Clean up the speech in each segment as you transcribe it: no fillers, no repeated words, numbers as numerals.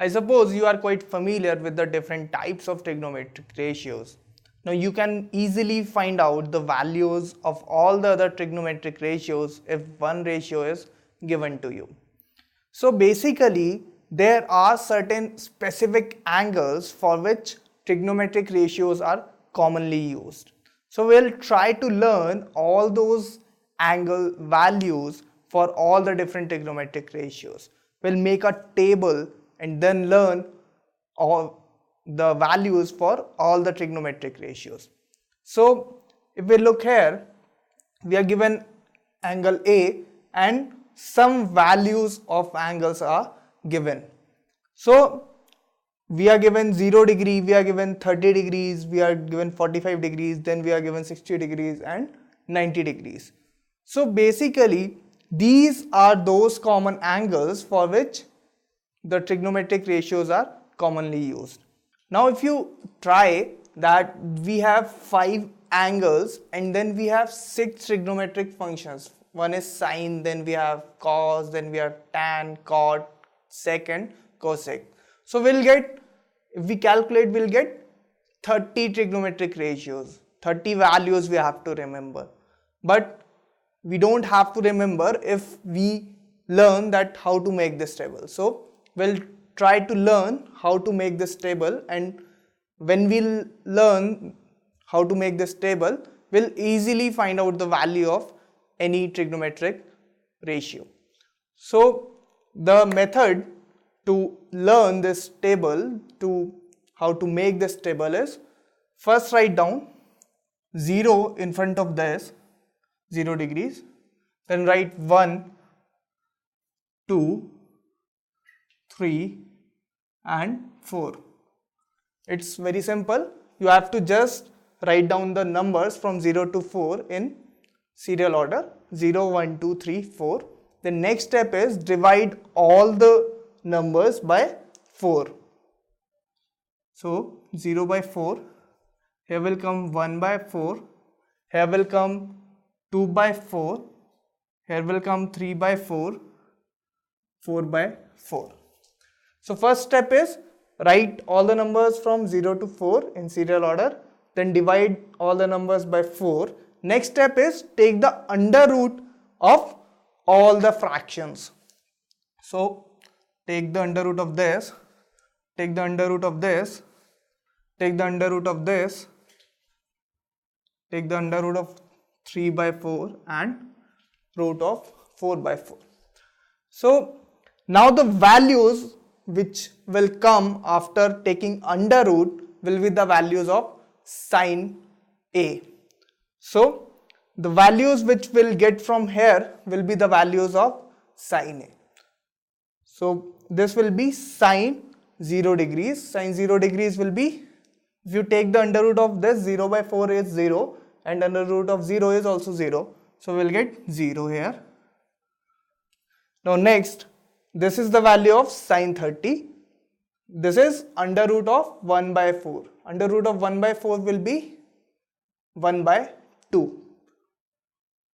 I suppose you are quite familiar with the different types of trigonometric ratios. Now you can easily find out the values of all the other trigonometric ratios if one ratio is given to you. So basically there are certain specific angles for which trigonometric ratios are commonly used. So we'll try to learn all those angle values for all the different trigonometric ratios. We'll make a table and then learn all the values for all the trigonometric ratios. So if we look here, we are given angle A and some values of angles are given. So we are given 0 degree, we are given 30 degrees, we are given 45 degrees, then we are given 60 degrees and 90 degrees. So basically these are those common angles for which the trigonometric ratios are commonly used. Now if you try that we have 5 angles and then we have 6 trigonometric functions. One is sine, then we have cos, then we have tan, cot, sec and cosec. So we'll get, if we calculate, we'll get 30 trigonometric ratios, 30 values we have to remember. But we don't have to remember if we learn that how to make this table. So we'll try to learn how to make this table, and when we'll learn how to make this table, we'll easily find out the value of any trigonometric ratio. So the method to learn this table, to how to make this table is, first write down 0 in front of this, 0 degrees, then write 1, 2, 3 and 4. It's very simple. You have to just write down the numbers from 0 to 4 in serial order, 0, 1, 2, 3, 4. The next step is divide all the numbers by 4. So 0 by 4, here will come 1 by 4, here will come 2 by 4, here will come 3 by 4, 4 by 4. So first step is write all the numbers from 0 to 4 in serial order, then divide all the numbers by 4. Next step is take the under root of all the fractions. So take the under root of this, take the under root of this, take the under root of this, take the under root of 3 by 4 and root of 4 by 4. So now the values which will come after taking under root will be the values of sine A. So the values which we'll get from here will be the values of sine A. So this will be sine 0 degrees. Sine 0 degrees will be, if you take the under root of this, 0 by 4 is 0 and under root of 0 is also 0. So we'll get 0 here. Now next, this is the value of sine 30. This is under root of 1 by 4. Under root of 1 by 4 will be 1 by 2.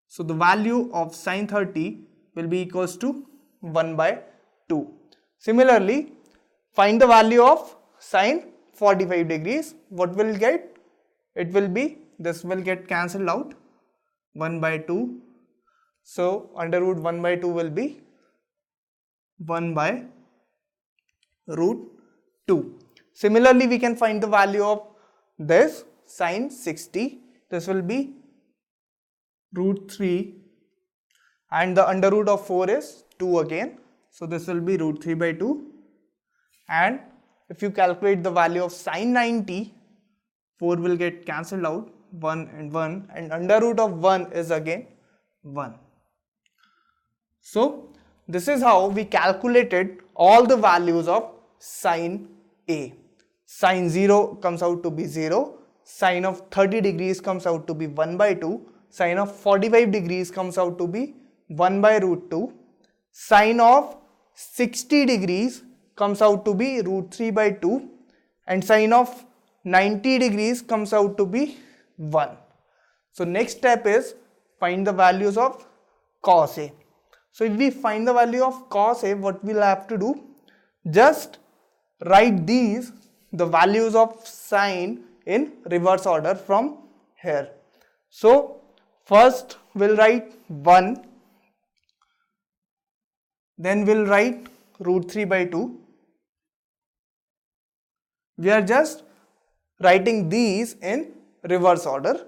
So the value of sine 30 will be equals to 1 by 2. Similarly, find the value of sine 45 degrees. What will get? It will be, this will get cancelled out, 1 by 2. So under root 1 by 2 will be 1 by root 2. Similarly, we can find the value of this sine 60. This will be root 3 and the under root of 4 is 2 again. So this will be root 3 by 2. And if you calculate the value of sine 90, 4 will get cancelled out, 1 and under root of 1 is again 1. So this is how we calculated all the values of sine A. Sine 0 comes out to be 0, sine of 30 degrees comes out to be 1 by 2, sine of 45 degrees comes out to be 1 by root 2, sine of 60 degrees comes out to be root 3 by 2 and sine of 90 degrees comes out to be 1. So next step is find the values of cos A. So if we find the value of cos A, what we'll have to do, just write these, the values of sine in reverse order from here. So first we'll write 1, then we'll write root 3 by 2. We are just writing these in reverse order.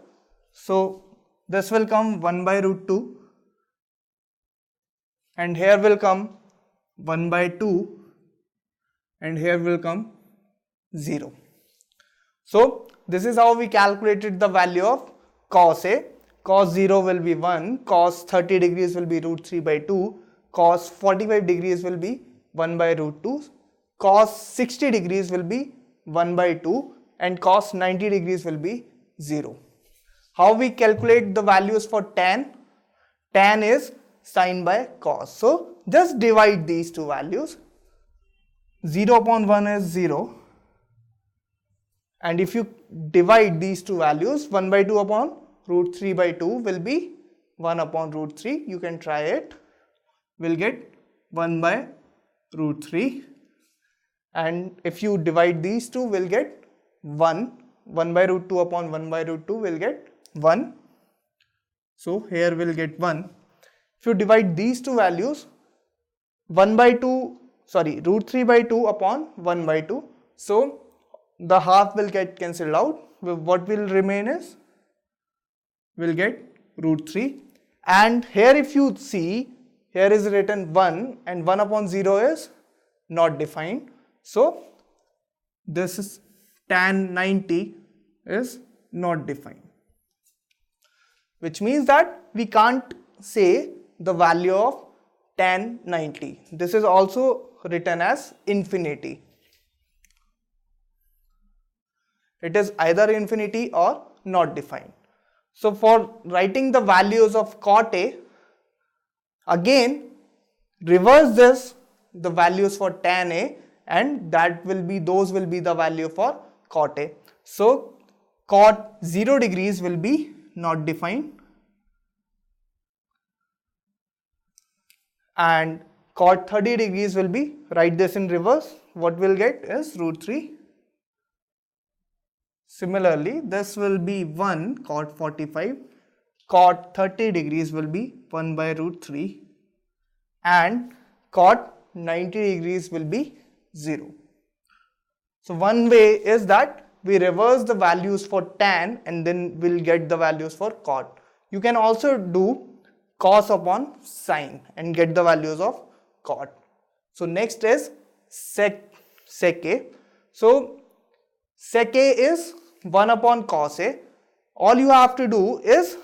So this will come 1 by root 2, and here will come 1 by 2, and here will come 0. So this is how we calculated the value of cos A. Cos 0 will be 1, cos 30 degrees will be root 3 by 2, cos 45 degrees will be 1 by root 2, cos 60 degrees will be 1 by 2, and cos 90 degrees will be 0. How we calculate the values for tan? Tan is sine by cos. So just divide these two values. 0 upon 1 is 0. And if you divide these two values, 1 by 2 upon root 3 by 2 will be 1 upon root 3. You can try it. We'll get 1 by root 3. And if you divide these two, we'll get 1. 1 by root 2 upon 1 by root 2 will get 1. So here we'll get 1. If you divide these two values, root 3 by 2 upon 1 by 2. So the half will get cancelled out. What will remain is, we'll get root 3. And here if you see, here is written 1, and 1 upon 0 is not defined. So this is tan 90 is not defined, which means that we can't say the value of tan 90. This is also written as infinity. It is either infinity or not defined. So for writing the values of cot A, again reverse this, the values for tan A, and those will be the value for cot A. So cot 0 degrees will be not defined, and cot 30 degrees will be, write this in reverse, what we'll get is root 3. Similarly, this will be 1 cot 45, cot 30 degrees will be 1 by root 3, and cot 90 degrees will be 0. So one way is that we reverse the values for tan and then we'll get the values for cot. You can also do cos upon sine and get the values of cot. So next is sec A. So sec A is 1 upon cos A. All you have to do is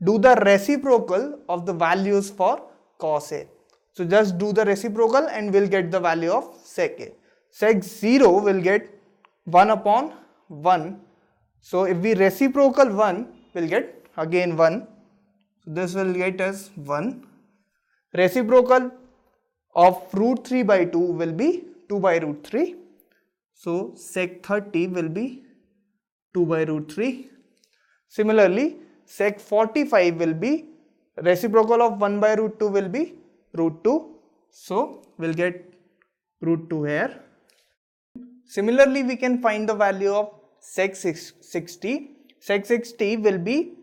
do the reciprocal of the values for cos A. So just do the reciprocal and we'll get the value of sec A. Sec 0 will get 1 upon 1. So if we reciprocal 1, we'll get again 1. So this will get as 1. Reciprocal of root 3 by 2 will be 2 by root 3. So sec 30 will be 2 by root 3. Similarly, sec 45 will be, reciprocal of 1 by root 2 will be root 2. So we'll get root 2 here. Similarly, we can find the value of sec 60. Sec 60 will be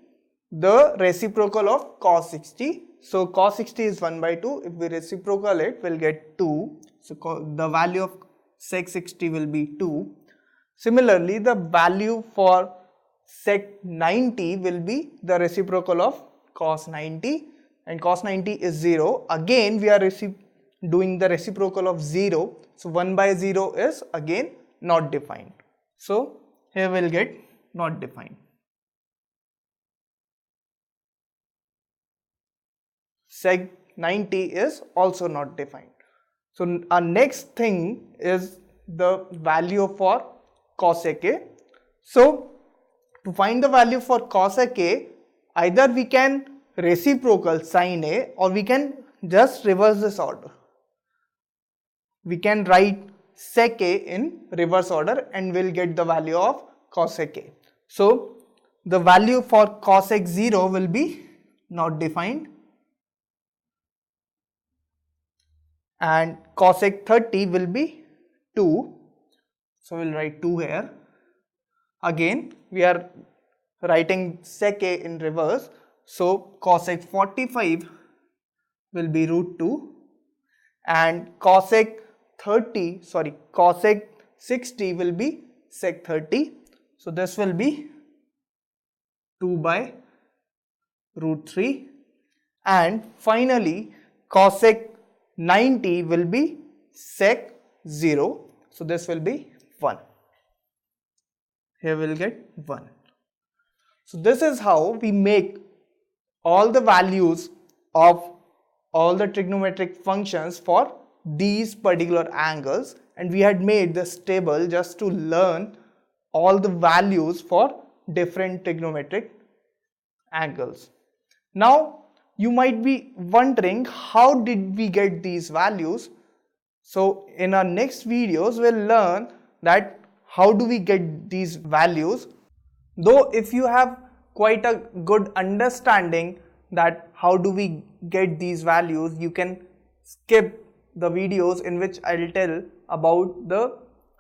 the reciprocal of cos 60. So cos 60 is 1 by 2. If we reciprocal it, we'll get 2. So the value of sec 60 will be 2. Similarly, the value for sec 90 will be the reciprocal of cos 90, and cos 90 is 0. Again, we are doing the reciprocal of 0. So 1 by 0 is again not defined. So here we'll get not defined. Sec 90 is also not defined. So our next thing is the value for cosec A. So to find the value for cosec A, either we can reciprocal sin A or we can just reverse this order. We can write sec A in reverse order and we'll get the value of cosec A. So the value for cosec 0 will be not defined, and cosec 30 will be 2. So we'll write 2 here. Again, we are writing sec A in reverse. So cosec 45 will be root 2 and cosec 60 will be sec 30. So this will be 2 by root 3 and finally cosec 90 will be sec 0. So this will be 1. Here we'll get 1. So this is how we make all the values of all the trigonometric functions for these particular angles, and we had made this table just to learn all the values for different trigonometric angles. Now you might be wondering, how did we get these values? So in our next videos we'll learn that how do we get these values. Though if you have quite a good understanding that how do we get these values, you can skip the videos in which I'll tell about the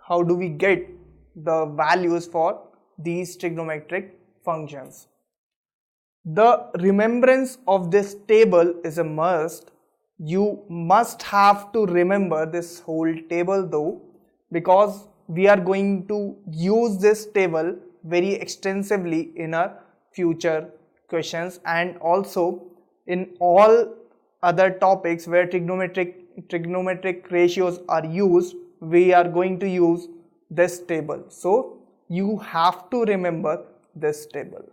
how do we get the values for these trigonometric functions. The remembrance of this table is a must. You must have to remember this whole table though, because we are going to use this table very extensively in our future questions, and also in all other topics where trigonometric ratios are used, we are going to use this table. So you have to remember this table.